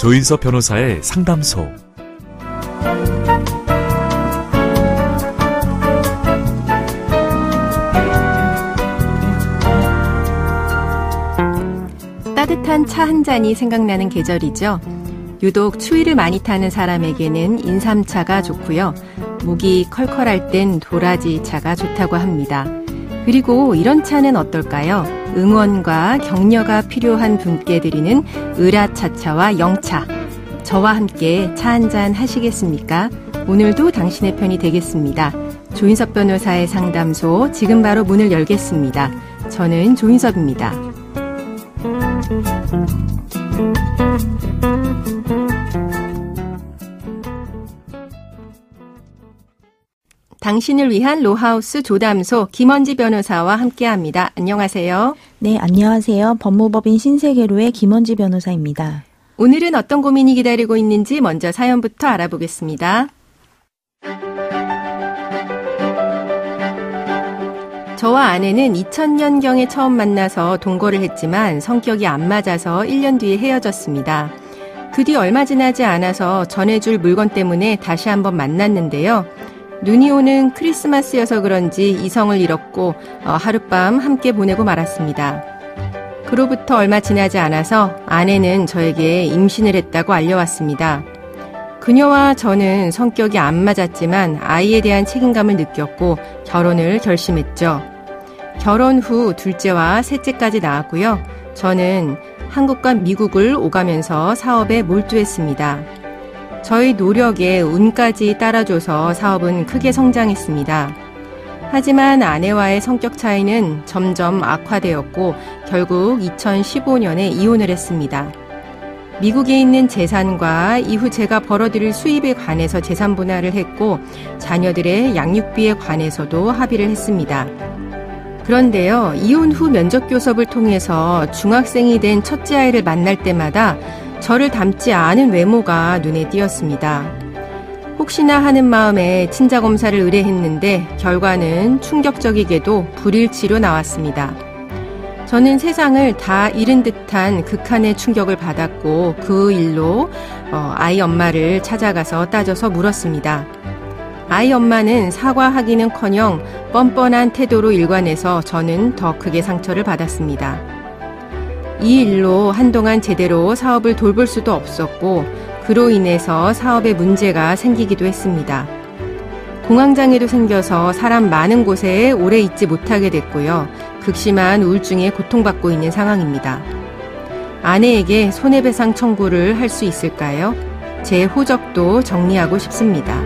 조인섭 변호사의 상담소. 따뜻한 차 한 잔이 생각나는 계절이죠. 유독 추위를 많이 타는 사람에게는 인삼차가 좋고요. 목이 컬컬할 땐 도라지 차가 좋다고 합니다. 그리고 이런 차는 어떨까요? 응원과 격려가 필요한 분께 드리는 으라차차와 영차. 저와 함께 차 한잔 하시겠습니까? 오늘도 당신의 편이 되겠습니다. 조인섭 변호사의 상담소 지금 바로 문을 열겠습니다. 저는 조인섭입니다. 당신을 위한 로하우스 조담소 김원지 변호사와 함께합니다. 안녕하세요. 네, 안녕하세요. 법무법인 신세계로의 김원지 변호사입니다. 오늘은 어떤 고민이 기다리고 있는지 먼저 사연부터 알아보겠습니다. 저와 아내는 2000년경에 처음 만나서 동거를 했지만 성격이 안 맞아서 1년 뒤에 헤어졌습니다. 그 뒤 얼마 지나지 않아서 전해줄 물건 때문에 다시 한번 만났는데요. 눈이 오는 크리스마스여서 그런지 이성을 잃었고 하룻밤 함께 보내고 말았습니다. 그로부터 얼마 지나지 않아서 아내는 저에게 임신을 했다고 알려왔습니다. 그녀와 저는 성격이 안 맞았지만 아이에 대한 책임감을 느꼈고 결혼을 결심했죠. 결혼 후 둘째와 셋째까지 낳았고요. 저는 한국과 미국을 오가면서 사업에 몰두했습니다. 저희 노력에 운까지 따라줘서 사업은 크게 성장했습니다. 하지만 아내와의 성격 차이는 점점 악화되었고 결국 2015년에 이혼을 했습니다. 미국에 있는 재산과 이후 제가 벌어들일 수입에 관해서 재산 분할을 했고 자녀들의 양육비에 관해서도 합의를 했습니다. 그런데요, 이혼 후 면접 교섭을 통해서 중학생이 된 첫째 아이를 만날 때마다 저를 닮지 않은 외모가 눈에 띄었습니다. 혹시나 하는 마음에 친자검사를 의뢰했는데 결과는 충격적이게도 불일치로 나왔습니다. 저는 세상을 다 잃은 듯한 극한의 충격을 받았고 그 일로 아이 엄마를 찾아가서 따져서 물었습니다. 아이 엄마는 사과하기는커녕 뻔뻔한 태도로 일관해서 저는 더 크게 상처를 받았습니다. 이 일로 한동안 제대로 사업을 돌볼 수도 없었고 그로 인해서 사업에 문제가 생기기도 했습니다. 공황장애도 생겨서 사람 많은 곳에 오래 있지 못하게 됐고요. 극심한 우울증에 고통받고 있는 상황입니다. 아내에게 손해배상 청구를 할 수 있을까요? 제 호적도 정리하고 싶습니다.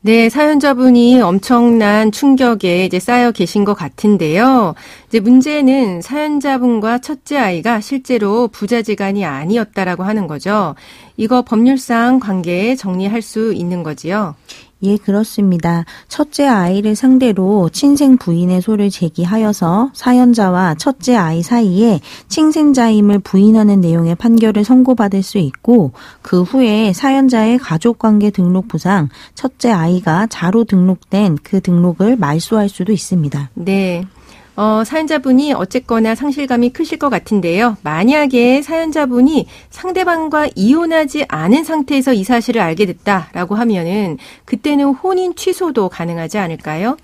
네, 사연자분이 엄청난 충격에 이제 쌓여 계신 것 같은데요. 이제 문제는 사연자분과 첫째 아이가 실제로 부자지간이 아니었다라고 하는 거죠. 이거 법률상 관계 정리할 수 있는 거지요? 예, 그렇습니다. 첫째 아이를 상대로 친생 부인의 소를 제기하여서 사연자와 첫째 아이 사이에 친생자임을 부인하는 내용의 판결을 선고받을 수 있고 그 후에 사연자의 가족관계 등록부상 첫째 아이가 자로 등록된 그 등록을 말소할 수도 있습니다. 네. 사연자분이 어쨌거나 상실감이 크실 것 같은데요. 만약에 사연자분이 상대방과 이혼하지 않은 상태에서 이 사실을 알게 됐다라고 하면은 그때는 혼인 취소도 가능하지 않을까요?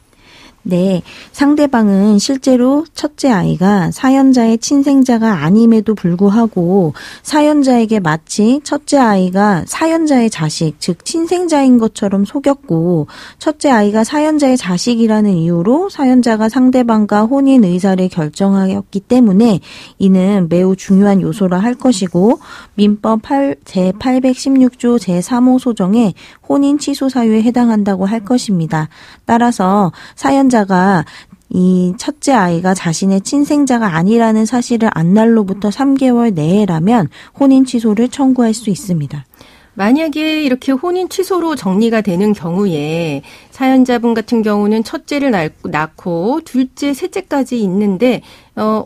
네, 상대방은 실제로 첫째 아이가 사연자의 친생자가 아님에도 불구하고 사연자에게 마치 첫째 아이가 사연자의 자식, 즉 친생자인 것처럼 속였고 첫째 아이가 사연자의 자식이라는 이유로 사연자가 상대방과 혼인 의사를 결정하였기 때문에 이는 매우 중요한 요소라 할 것이고 민법 제816조 제3호 소정의 혼인 취소 사유에 해당한다고 할 것입니다. 따라서 사연자가 이 첫째 아이가 자신의 친생자가 아니라는 사실을 안 날로부터 3개월 내라면 혼인 취소를 청구할 수 있습니다. 만약에 이렇게 혼인 취소로 정리가 되는 경우에 사연자분 같은 경우는 첫째를 낳고 둘째, 셋째까지 있는데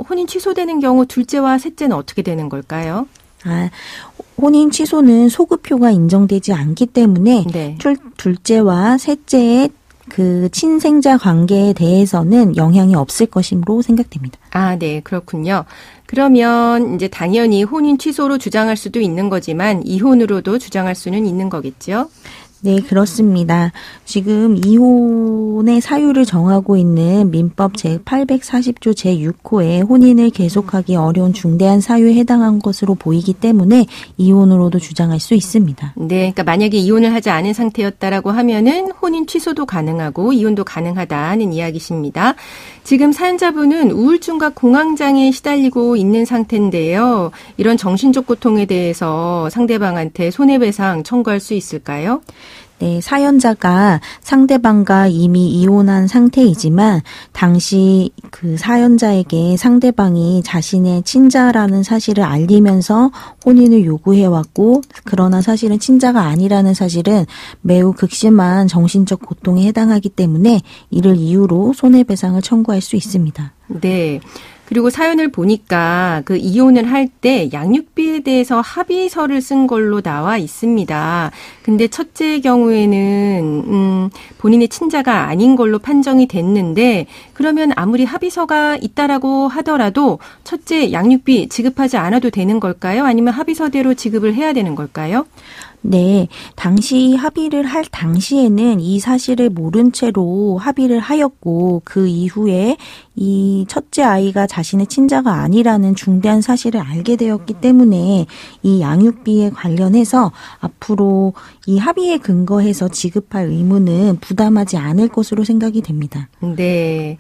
혼인 취소되는 경우 둘째와 셋째는 어떻게 되는 걸까요? 혼인 취소는 소급효가 인정되지 않기 때문에 네. 둘째와 셋째의 그 친생자 관계에 대해서는 영향이 없을 것으로 생각됩니다. 아, 네, 그렇군요. 그러면 이제 당연히 혼인 취소로 주장할 수도 있는 거지만 이혼으로도 주장할 수는 있는 거겠죠? 네, 그렇습니다. 지금 이혼의 사유를 정하고 있는 민법 제840조 제6호에 혼인을 계속하기 어려운 중대한 사유에 해당한 것으로 보이기 때문에 이혼으로도 주장할 수 있습니다. 네, 그러니까 만약에 이혼을 하지 않은 상태였다라고 하면은 혼인 취소도 가능하고 이혼도 가능하다는 이야기십니다. 지금 사연자분은 우울증과 공황장애에 시달리고 있는 상태인데요. 이런 정신적 고통에 대해서 상대방한테 손해배상 청구할 수 있을까요? 네, 사연자가 상대방과 이미 이혼한 상태이지만 당시 그 사연자에게 상대방이 자신의 친자라는 사실을 알리면서 혼인을 요구해왔고 그러나 사실은 친자가 아니라는 사실은 매우 극심한 정신적 고통에 해당하기 때문에 이를 이유로 손해배상을 청구할 수 있습니다. 네. 그리고 사연을 보니까 그 이혼을 할 때 양육비에 대해서 합의서를 쓴 걸로 나와 있습니다. 근데 첫째의 경우에는 본인의 친자가 아닌 걸로 판정이 됐는데 그러면 아무리 합의서가 있다라고 하더라도 첫째 양육비 지급하지 않아도 되는 걸까요? 아니면 합의서대로 지급을 해야 되는 걸까요? 네, 당시 합의를 할 당시에는 이 사실을 모른 채로 합의를 하였고 그 이후에 이 첫째 아이가 자신의 친자가 아니라는 중대한 사실을 알게 되었기 때문에 이 양육비에 관련해서 앞으로 이 합의에 근거해서 지급할 의무는 부담하지 않을 것으로 생각이 됩니다. 네.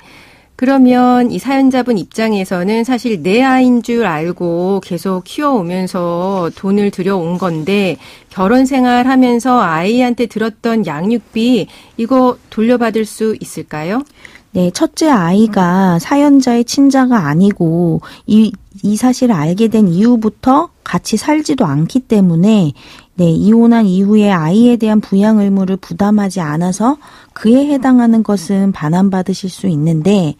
그러면 이 사연자분 입장에서는 사실 내 아이인 줄 알고 계속 키워오면서 돈을 들여온 건데 결혼 생활하면서 아이한테 들었던 양육비 이거 돌려받을 수 있을까요? 네, 첫째 아이가 사연자의 친자가 아니고 이 사실을 알게 된 이후부터 같이 살지도 않기 때문에 네, 이혼한 이후에 아이에 대한 부양 의무를 부담하지 않아서 그에 해당하는 것은 반환받으실 수 있는데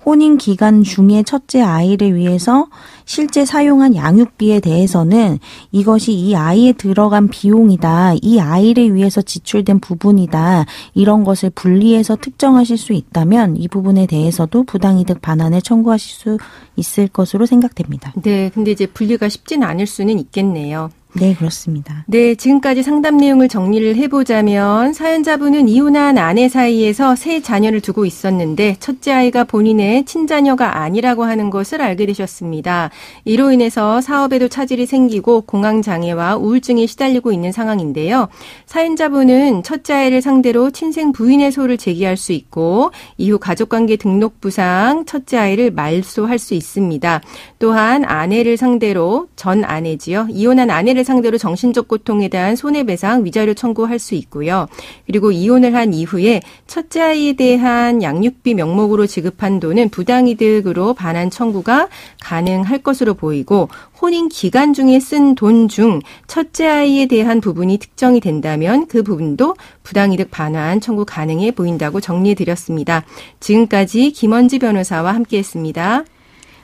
혼인 기간 중에 첫째 아이를 위해서 실제 사용한 양육비에 대해서는 이것이 이 아이에 들어간 비용이다. 이 아이를 위해서 지출된 부분이다. 이런 것을 분리해서 특정하실 수 있다면 이 부분에 대해서도 부당이득 반환을 청구하실 수 있을 것으로 생각됩니다. 네, 근데 이제 분리가 쉽지는 않을 수는 있겠네요. 네, 그렇습니다. 네, 지금까지 상담 내용을 정리를 해보자면 사연자분은 이혼한 아내 사이에서 세 자녀를 두고 있었는데 첫째 아이가 본인의 친자녀가 아니라고 하는 것을 알게 되셨습니다. 이로 인해서 사업에도 차질이 생기고 공황장애와 우울증에 시달리고 있는 상황인데요. 사연자분은 첫째 아이를 상대로 친생 부인의 소를 제기할 수 있고 이후 가족관계 등록부상 첫째 아이를 말소할 수 있습니다. 또한 아내를 상대로 전 아내지요. 이혼한 아내를 상대로 정신적 고통에 대한 손해배상 위자료 청구할 수 있고요. 그리고 이혼을 한 이후에 첫째 아이에 대한 양육비 명목으로 지급한 돈은 부당이득으로 반환 청구가 가능할 것으로 보이고 혼인 기간 중에 쓴 돈 중 첫째 아이에 대한 부분이 특정이 된다면 그 부분도 부당이득 반환 청구 가능해 보인다고 정리해드렸습니다. 지금까지 김원지 변호사와 함께했습니다.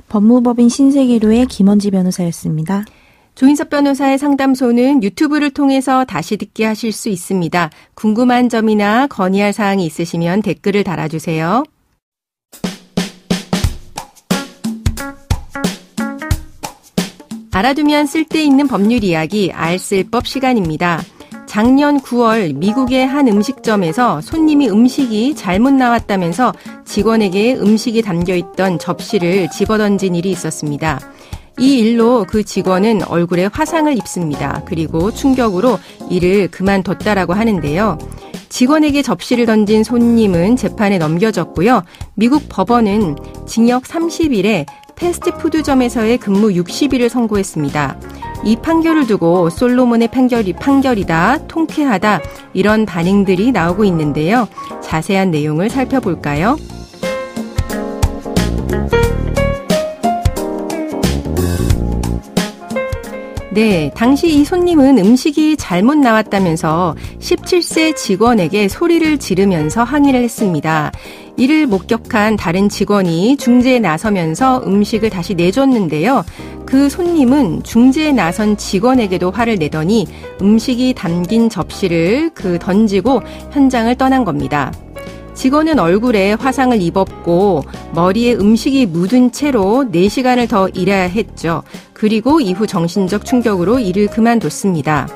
법무법인 신세계로의 김원지 변호사였습니다. 조인섭 변호사의 상담소는 유튜브를 통해서 다시 듣게 하실 수 있습니다. 궁금한 점이나 건의할 사항이 있으시면 댓글을 달아주세요. 알아두면 쓸데있는 법률 이야기 알쓸법 시간입니다. 작년 9월 미국의 한 음식점에서 손님이 음식이 잘못 나왔다면서 직원에게 음식이 담겨있던 접시를 집어던진 일이 있었습니다. 이 일로 그 직원은 얼굴에 화상을 입습니다. 그리고 충격으로 일을 그만뒀다라고 하는데요. 직원에게 접시를 던진 손님은 재판에 넘겨졌고요. 미국 법원은 징역 30일에 패스트푸드점에서의 근무 60일을 선고했습니다. 이 판결을 두고 솔로몬의 판결이다, 통쾌하다 이런 반응들이 나오고 있는데요. 자세한 내용을 살펴볼까요? 네, 당시 이 손님은 음식이 잘못 나왔다면서 17세 직원에게 소리를 지르면서 항의를 했습니다. 이를 목격한 다른 직원이 중재에 나서면서 음식을 다시 내줬는데요. 그 손님은 중재에 나선 직원에게도 화를 내더니 음식이 담긴 접시를 던지고 현장을 떠난 겁니다. 직원은 얼굴에 화상을 입었고 머리에 음식이 묻은 채로 4시간을 더 일해야 했죠. 그리고 이후 정신적 충격으로 일을 그만뒀습니다.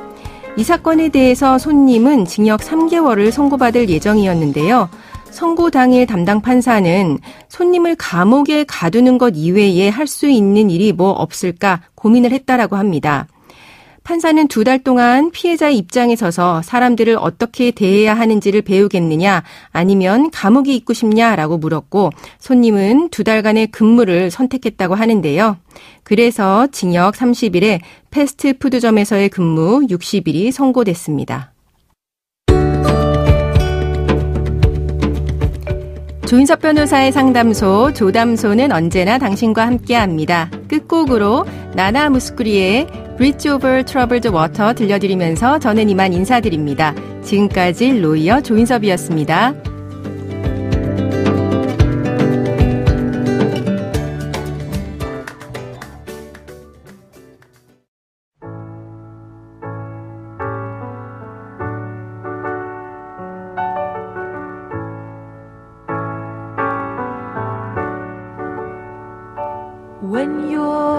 이 사건에 대해서 손님은 징역 3개월을 선고받을 예정이었는데요. 선고 당일 담당 판사는 손님을 감옥에 가두는 것 이외에 할 수 있는 일이 뭐 없을까 고민을 했다라고 합니다. 판사는 2달 동안 피해자의 입장에 서서 사람들을 어떻게 대해야 하는지를 배우겠느냐 아니면 감옥에 있고 싶냐라고 물었고 손님은 2달간의 근무를 선택했다고 하는데요. 그래서 징역 30일에 패스트푸드점에서의 근무 60일이 선고됐습니다. 조인섭 변호사의 상담소, 조담소는 언제나 당신과 함께합니다. 끝곡으로 나나 무스쿠리의 Bridge Over Troubled Water 들려드리면서 저는 이만 인사드립니다. 지금까지 로이어 조인섭이었습니다. When you're